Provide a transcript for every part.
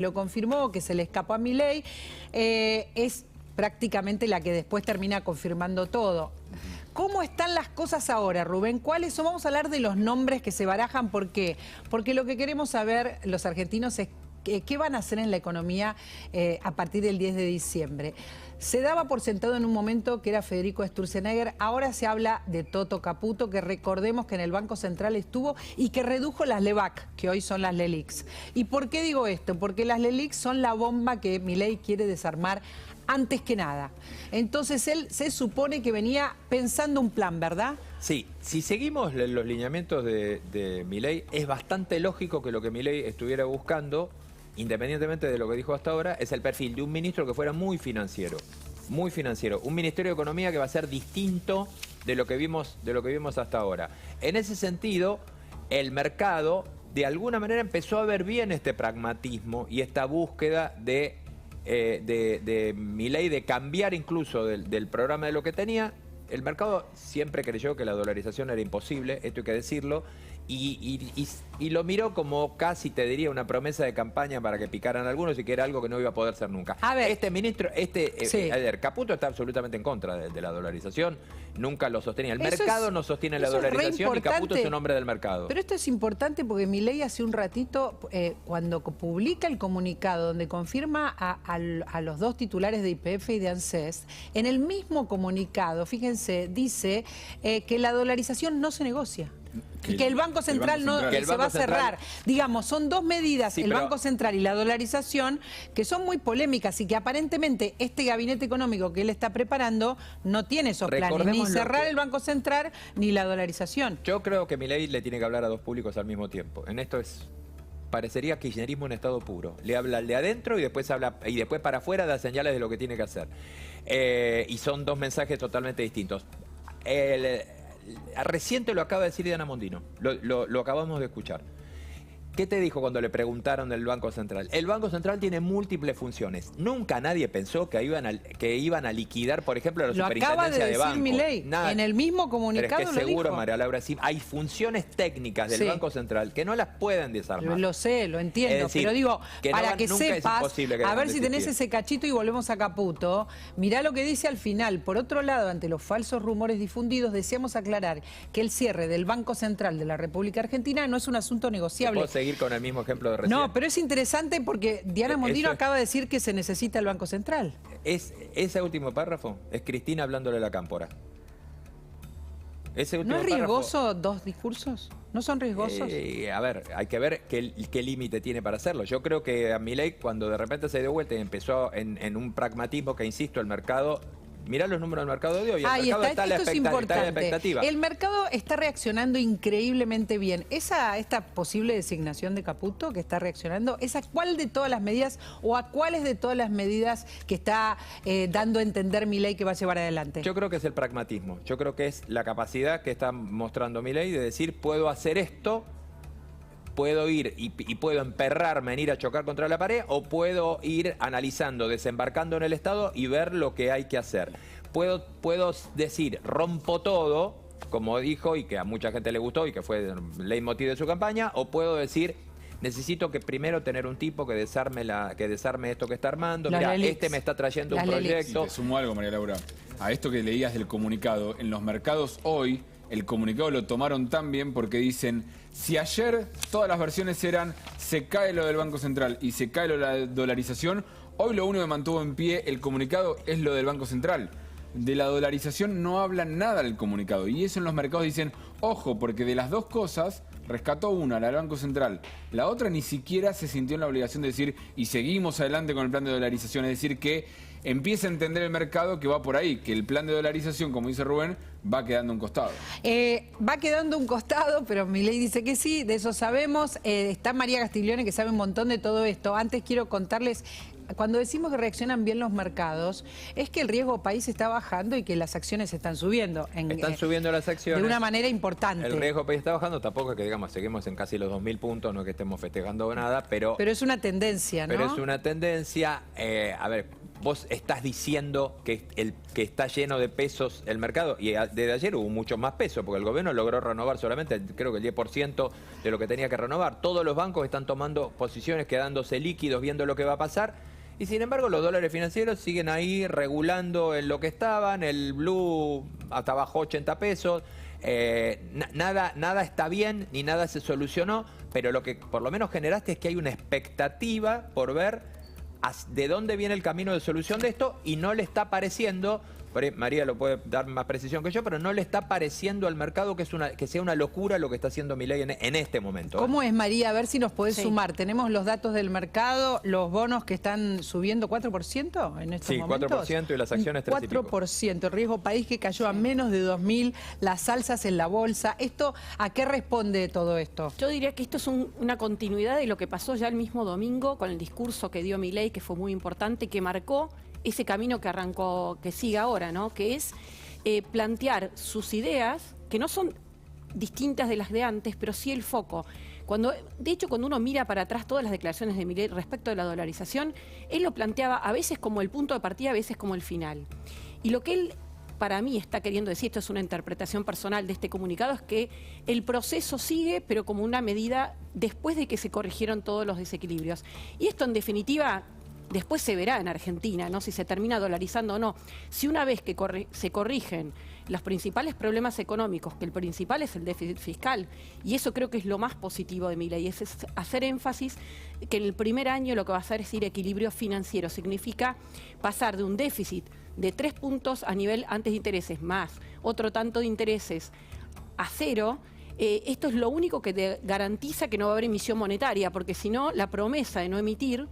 lo confirmó, que se le escapó a Milei, es prácticamente la que después termina confirmando todo. ¿Cómo están las cosas ahora, Rubén? ¿Cuáles son? Vamos a hablar de los nombres que se barajan. ¿Por qué? Porque lo que queremos saber los argentinos es qué van a hacer en la economía a partir del 10 de diciembre. Se daba por sentado en un momento que era Federico Sturzenegger, ahora se habla de Toto Caputo, que recordemos que en el Banco Central estuvo y que redujo las LEBAC, que hoy son las LELIQs. ¿Y por qué digo esto? Porque las LELIQs son la bomba que Milei quiere desarmar antes que nada. Entonces él se supone que venía pensando un plan, ¿verdad? Sí, si seguimos los lineamientos de Milei, es bastante lógico que lo que Milei estuviera buscando, independientemente de lo que dijo hasta ahora, es el perfil de un ministro que fuera muy financiero. Muy financiero. Un Ministerio de Economía que va a ser distinto de lo que vimos hasta ahora. En ese sentido, el mercado de alguna manera empezó a ver bien este pragmatismo y esta búsqueda de Milei de cambiar incluso del programa de lo que tenía. El mercado siempre creyó que la dolarización era imposible, esto hay que decirlo, y lo miró como casi, te diría, una promesa de campaña para que picaran algunos y que era algo que no iba a poder ser nunca. A ver, este ministro, Caputo está absolutamente en contra de la dolarización, nunca lo sostenía. El mercado no sostiene la dolarización y Caputo es un hombre del mercado. Pero esto es importante porque Milei hace un ratito, cuando publica el comunicado donde confirma a los dos titulares de YPF y de ANSES, en el mismo comunicado, fíjense, dice que la dolarización no se negocia. Y que el Banco Central no se va a cerrar. Digamos, son dos medidas, el Banco Central y la dolarización, que son muy polémicas y que aparentemente este gabinete económico que él está preparando no tiene esos planes, ni cerrar el Banco Central ni la dolarización. Yo creo que Milei le tiene que hablar a dos públicos al mismo tiempo. En esto parecería kirchnerismo en estado puro. Le habla al de adentro y después para afuera da señales de lo que tiene que hacer. Y son dos mensajes totalmente distintos. Reciente lo acaba de decir Diana Mondino, lo acabamos de escuchar. ¿Qué te dijo cuando le preguntaron del Banco Central? El Banco Central tiene múltiples funciones. Nunca nadie pensó que iban a liquidar, por ejemplo, la superintendencia de banco. Lo acaba de decir Milei. En el mismo comunicado pero es que seguro, dijo. María Laura, sí, hay funciones técnicas del Banco Central que no las pueden desarmar. Lo sé, lo entiendo, es decir, pero digo, para que sepas, a ver si tenés ese cachito y volvemos a Caputo, mirá lo que dice al final. Por otro lado, ante los falsos rumores difundidos, deseamos aclarar que el cierre del Banco Central de la República Argentina no es un asunto negociable. Seguir con el mismo ejemplo de recién. No, pero es interesante porque Diana Mondino acaba de decir que se necesita el Banco Central. Ese último párrafo es Cristina hablándole a la cámpora. ¿No es riesgoso dos discursos? ¿No son riesgosos? A ver, hay que ver qué límite tiene para hacerlo. Yo creo que a Milei, cuando de repente se dio vuelta y empezó en un pragmatismo que, insisto, el mercado... Mirá los números del mercado de hoy. El mercado está en la expectativa. El mercado está reaccionando increíblemente bien. Esta posible designación de Caputo que está reaccionando, ¿cuál de todas las medidas o a cuáles de todas las medidas que está dando a entender Milei que va a llevar adelante? Yo creo que es el pragmatismo. Yo creo que es la capacidad que está mostrando Milei de decir, puedo hacer esto, puedo ir y puedo emperrarme en ir a chocar contra la pared, o puedo ir analizando, desembarcando en el Estado y ver lo que hay que hacer. Puedo decir, rompo todo, como dijo y que a mucha gente le gustó y que fue el leitmotiv de su campaña, o puedo decir, necesito que primero tener un tipo que desarme esto que está armando. Mira, este me está trayendo un proyecto. Te sumo algo, María Laura. A esto que leías del comunicado, en los mercados hoy, el comunicado lo tomaron tan bien porque dicen, si ayer todas las versiones eran se cae lo del Banco Central y se cae lo de la dolarización, hoy lo único que mantuvo en pie el comunicado es lo del Banco Central. De la dolarización no hablan nada del comunicado y eso en los mercados dicen, ojo, porque de las dos cosas rescató una, la del Banco Central. La otra ni siquiera se sintió en la obligación de decir y seguimos adelante con el plan de dolarización, es decir que empieza a entender el mercado que va por ahí, que el plan de dolarización, como dice Rubén, va quedando a un costado. Va quedando a un costado, pero Milei dice que sí, de eso sabemos. Está María Castiglione, que sabe un montón de todo esto. Antes quiero contarles, cuando decimos que reaccionan bien los mercados, es que el riesgo país está bajando y que las acciones están subiendo. Están subiendo las acciones. De una manera importante. El riesgo país está bajando, tampoco es que digamos, seguimos en casi los 2.000 puntos, no es que estemos festejando nada, pero... Pero es una tendencia, ¿no? Pero es una tendencia, a ver... vos estás diciendo que está lleno de pesos el mercado, y desde ayer hubo mucho más pesos, porque el gobierno logró renovar solamente, creo que el 10% de lo que tenía que renovar. Todos los bancos están tomando posiciones, quedándose líquidos, viendo lo que va a pasar, y sin embargo los dólares financieros siguen ahí regulando en lo que estaban, el blue hasta bajó 80 pesos, nada está bien, ni nada se solucionó, pero lo que por lo menos generaste es que hay una expectativa por ver de dónde viene el camino de solución de esto, y no le está pareciendo, María lo puede dar más precisión que yo, pero no le está pareciendo al mercado que sea una locura lo que está haciendo Milei en este momento. ¿Cómo es, María? A ver si nos podés sumar. Tenemos los datos del mercado, los bonos que están subiendo 4% en estos momentos. Sí, 4% y las acciones 3 y pico. 4%, el riesgo país que cayó a menos de 2.000, las alzas en la bolsa. ¿Esto a qué responde todo esto? Yo diría que esto es una continuidad de lo que pasó ya el mismo domingo con el discurso que dio Milei, que fue muy importante, que marcó ese camino que arrancó, que sigue ahora, ¿no? Que es plantear sus ideas, que no son distintas de las de antes, pero sí el foco. De hecho, cuando uno mira para atrás todas las declaraciones de Milei respecto de la dolarización, él lo planteaba a veces como el punto de partida, a veces como el final. Y lo que él, para mí, está queriendo decir, esto es una interpretación personal de este comunicado, es que el proceso sigue, pero como una medida después de que se corrigieron todos los desequilibrios. Y esto, en definitiva, después se verá en Argentina, ¿no? Si se termina dolarizando o no. Si una vez que se corrigen los principales problemas económicos, que el principal es el déficit fiscal, y eso creo que es lo más positivo de Milei, es hacer énfasis que en el primer año lo que va a hacer es ir a equilibrio financiero. Significa pasar de un déficit de 3 puntos a nivel antes de intereses, más otro tanto de intereses a 0. Esto es lo único que te garantiza que no va a haber emisión monetaria, porque si no, la promesa de no emitir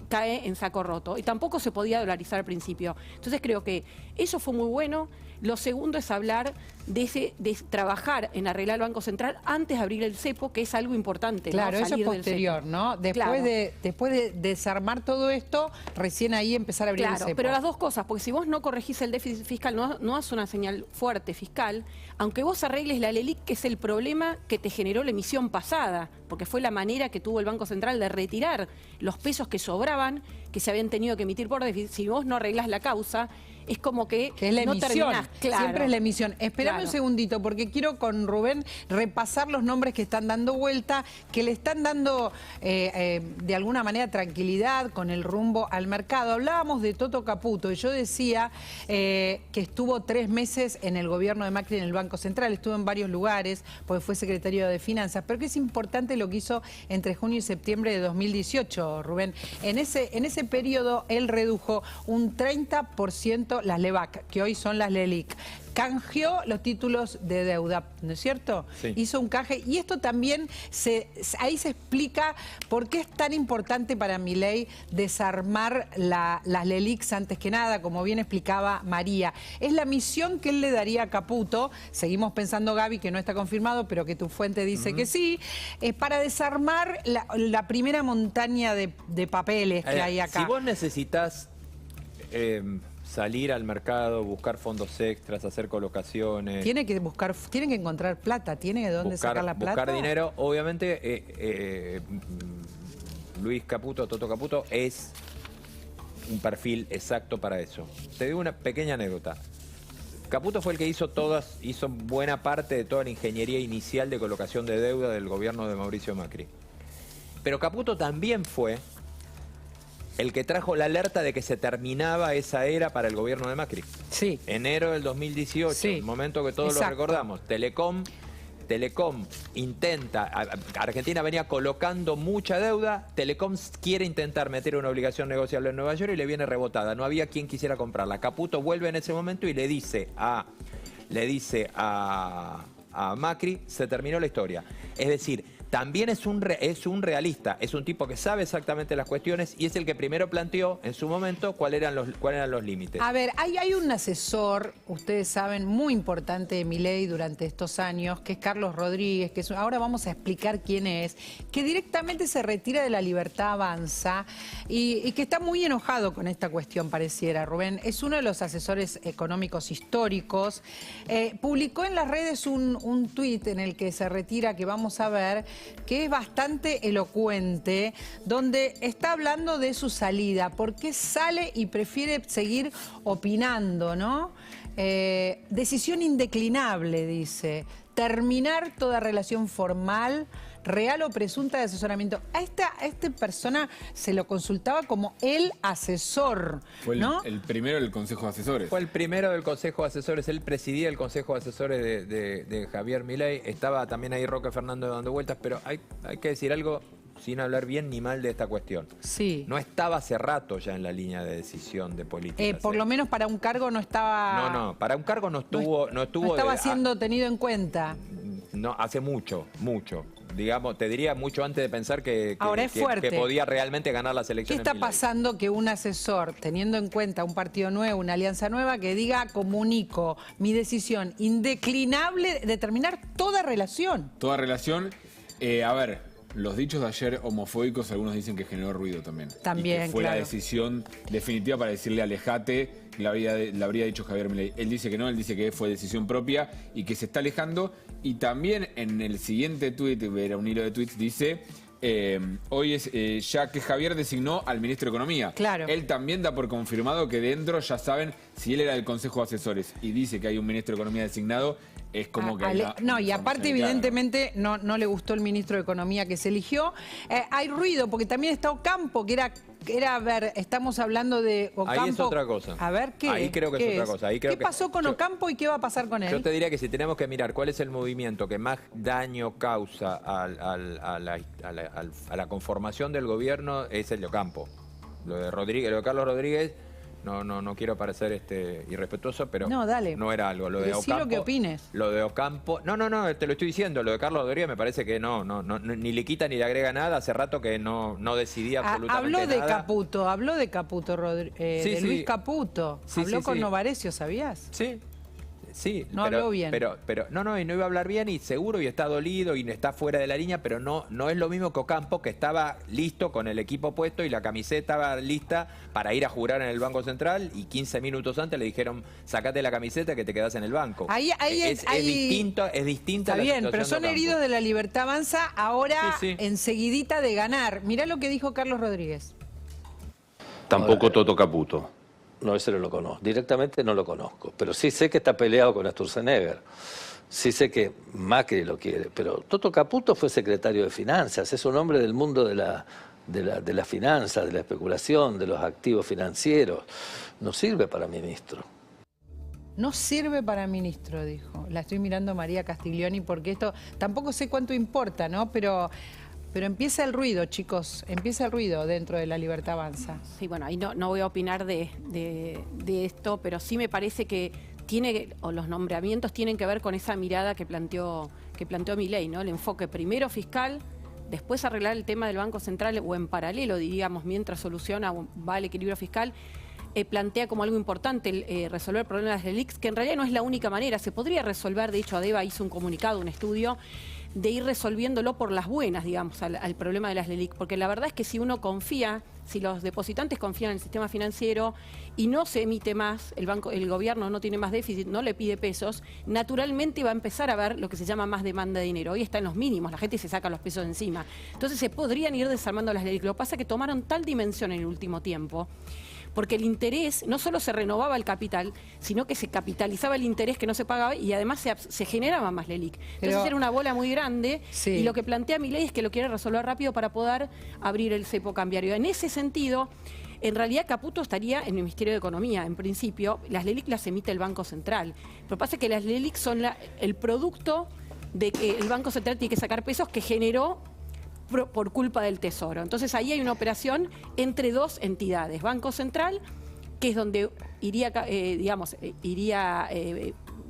cae en saco roto. Y tampoco se podía dolarizar al principio. Entonces creo que eso fue muy bueno. Lo segundo es hablar de trabajar en arreglar el Banco Central antes de abrir el cepo, que es algo importante. Claro, ¿no? eso es posterior, ¿no? Después de desarmar todo esto, recién ahí empezar a abrir el cepo. Pero las dos cosas, porque si vos no corregís el déficit fiscal, no haces una señal fuerte fiscal, aunque vos arregles la LELIQ, que es el problema que te generó la emisión pasada, porque fue la manera que tuvo el Banco Central de retirar los pesos que sobraban, que se habían tenido que emitir por déficit. Si vos no arreglás la causa, es como que es la no emisión. terminás. Claro. Siempre es la emisión. Esperame un segundito, porque quiero con Rubén repasar los nombres que están dando vuelta, que le están dando de alguna manera tranquilidad con el rumbo al mercado. Hablábamos de Toto Caputo y yo decía que estuvo 3 meses en el gobierno de Macri en el Banco Central, estuvo en varios lugares, porque fue secretario de Finanzas, pero que es importante lo que hizo entre junio y septiembre de 2018, Rubén. En ese periodo él redujo un 30% las LEVAC, que hoy son las LELIC. Canjeó los títulos de deuda, ¿no es cierto? Sí. Hizo un canje. Y esto también, ahí se explica por qué es tan importante para Milei desarmar las LELICs antes que nada, como bien explicaba María. Es la misión que él le daría a Caputo, seguimos pensando, Gaby, que no está confirmado, pero que tu fuente dice que sí, para desarmar la primera montaña de papeles que hay acá. Si vos necesitas salir al mercado, buscar fondos extras, hacer colocaciones. Tiene que encontrar plata, tiene de dónde sacar la plata. Buscar dinero, obviamente Luis Caputo, Toto Caputo, es un perfil exacto para eso. Te digo una pequeña anécdota. Caputo fue el que hizo buena parte de toda la ingeniería inicial de colocación de deuda del gobierno de Mauricio Macri. Pero Caputo también fue el que trajo la alerta de que se terminaba esa era para el gobierno de Macri. Sí. Enero del 2018, sí, el momento que todos lo recordamos. Telecom intenta, Argentina venía colocando mucha deuda, Telecom quiere intentar meter una obligación negociable en Nueva York y le viene rebotada. No había quien quisiera comprarla. Caputo vuelve en ese momento y le dice a Macri, se terminó la historia. Es decir, también es un realista, es un tipo que sabe exactamente las cuestiones y es el que primero planteó en su momento cuáles eran los límites. A ver, hay un asesor, ustedes saben, muy importante de Milei durante estos años, que es Carlos Rodríguez, que ahora vamos a explicar quién es, que directamente se retira de la Libertad Avanza y que está muy enojado con esta cuestión, pareciera, Rubén. Es uno de los asesores económicos históricos. Publicó en las redes un tuit en el que se retira, que vamos a ver, que es bastante elocuente, donde está hablando de su salida, por qué sale y prefiere seguir opinando, ¿no? Decisión indeclinable, dice, terminar toda relación formal, real o presunta de asesoramiento. A esta persona se lo consultaba como el asesor, Fue ¿no? el primero del Consejo de Asesores. Fue el primero del Consejo de Asesores, él presidía el Consejo de Asesores de Javier Milei, estaba también ahí Roque Fernández dando vueltas, pero hay que decir algo sin hablar bien ni mal de esta cuestión. Sí. No estaba hace rato ya en la línea de decisión de política. Por lo menos para un cargo no estaba... No, para un cargo no estuvo... No estaba siendo tenido en cuenta. No, hace mucho. Digamos, te diría mucho antes de pensar que Ahora es fuerte. que podía realmente ganar las ¿Qué elecciones. está pasando que un asesor, teniendo en cuenta un partido nuevo, una alianza nueva, que diga, comunico mi decisión indeclinable de terminar toda relación? Toda relación. A ver, los dichos de ayer homofóbicos, algunos dicen que generó ruido también. También, y que fue claro. la decisión definitiva para decirle alejate, le habría dicho Javier Milei. Él dice que no, él dice que fue decisión propia y que se está alejando. Y también en el siguiente tuit, era un hilo de tweets, dice... hoy es ya que Javier designó al ministro de Economía. Claro. Él también da por confirmado que dentro ya saben si él era del Consejo de Asesores y dice que hay un ministro de Economía designado, es como que... No, y aparte evidentemente no le gustó el ministro de Economía que se eligió. Hay ruido, porque también está Ocampo, que era, a ver, estamos hablando de Ocampo. Ahí es otra cosa. A ver, ¿qué? Ahí creo que es otra cosa. Ahí creo ¿Qué que- pasó con Ocampo y qué va a pasar con él? Yo te diría que si tenemos que mirar cuál es el movimiento que más daño causa a la conformación del gobierno, es el de Ocampo. Lo de Carlos Rodríguez, no quiero parecer irrespetuoso, pero No, dale. no era algo. Lo de Decí lo Ocampo, que opines. Lo de Ocampo, no, te lo estoy diciendo. Lo de Carlos Rodríguez me parece que no, ni le quita ni le agrega nada. Hace rato que no decidía absolutamente Habló de nada. habló de Caputo, de Sí, Luis sí. Caputo. Sí, Habló sí, con sí. Novarecio, ¿sabías? Sí, No habló bien. Pero no, y no iba a hablar bien, y seguro, y está dolido, y está fuera de la línea, pero no es lo mismo que Ocampo, que estaba listo con el equipo puesto y la camiseta estaba lista para ir a jurar en el Banco Central, y 15 minutos antes le dijeron, sacate la camiseta que te quedás en el banco. Es distinta Está la bien, situación pero son de Ocampo. heridos de la Libertad Avanza ahora Sí. enseguidita de ganar. Mirá lo que dijo Carlos Rodríguez. Tampoco Toto Caputo. No, ese no lo conozco. Directamente no lo conozco. Pero sí sé que está peleado con Sturzenegger. Sí sé que Macri lo quiere. Pero Toto Caputo fue secretario de Finanzas. Es un hombre del mundo de la finanza, de la especulación, de los activos financieros. No sirve para ministro. No sirve para ministro, dijo. La estoy mirando a María Castiglioni porque esto tampoco sé cuánto importa, ¿no? Pero empieza el ruido, chicos. Empieza el ruido dentro de la Libertad Avanza. Sí, bueno, ahí no voy a opinar de esto, pero sí me parece que los nombramientos tienen que ver con esa mirada que planteó Milei, ¿no? El enfoque primero fiscal, después arreglar el tema del Banco Central, o en paralelo, diríamos, mientras soluciona o va el equilibrio fiscal. Plantea como algo importante resolver el problema de las LELIQs, que en realidad no es la única manera. Se podría resolver, de hecho, Adeva hizo un comunicado, un estudio, de ir resolviéndolo por las buenas, digamos, al problema de las LELIQ. Porque la verdad es que si uno confía, si los depositantes confían en el sistema financiero y no se emite más, el gobierno no tiene más déficit, no le pide pesos, naturalmente va a empezar a haber lo que se llama más demanda de dinero. Hoy está en los mínimos, la gente se saca los pesos de encima. Entonces se podrían ir desarmando las LELIQ. Lo que pasa es que tomaron tal dimensión en el último tiempo, porque el interés no solo se renovaba el capital, sino que se capitalizaba el interés que no se pagaba y además se generaba más LELIQ. Entonces era una bola muy grande, Sí. Y lo que plantea Milei es que lo quiere resolver rápido para poder abrir el cepo cambiario. En ese sentido, en realidad Caputo estaría en el Ministerio de Economía, en principio. Las LELIQ las emite el Banco Central. Lo que pasa es que las LELIQ son el producto de que el Banco Central tiene que sacar pesos que generó por culpa del Tesoro. Entonces ahí hay una operación entre dos entidades. Banco Central, que es donde iría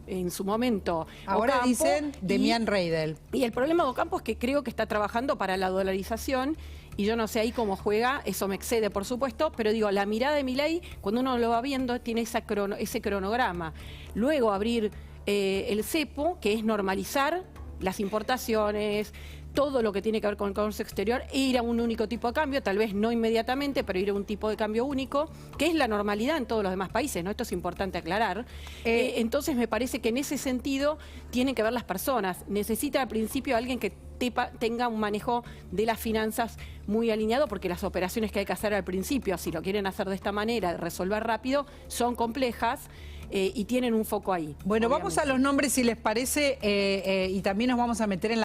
en su momento Ahora Ocampo, dicen Demian Reidel. y el problema de Ocampo es que creo que está trabajando para la dolarización, y yo no sé ahí cómo juega, eso me excede por supuesto, pero digo, la mirada de Milei, cuando uno lo va viendo, tiene ese cronograma. Luego abrir el cepo, que es normalizar las importaciones, todo lo que tiene que ver con el comercio exterior, e ir a un único tipo de cambio, tal vez no inmediatamente, pero ir a un tipo de cambio único, que es la normalidad en todos los demás países, ¿no? Esto es importante aclarar. Entonces me parece que en ese sentido tienen que ver las personas. Necesita al principio alguien que tenga un manejo de las finanzas muy alineado, porque las operaciones que hay que hacer al principio, si lo quieren hacer de esta manera, resolver rápido, son complejas. Y tienen un foco ahí. Bueno, obviamente. vamos a los nombres si les parece y también nos vamos a meter en la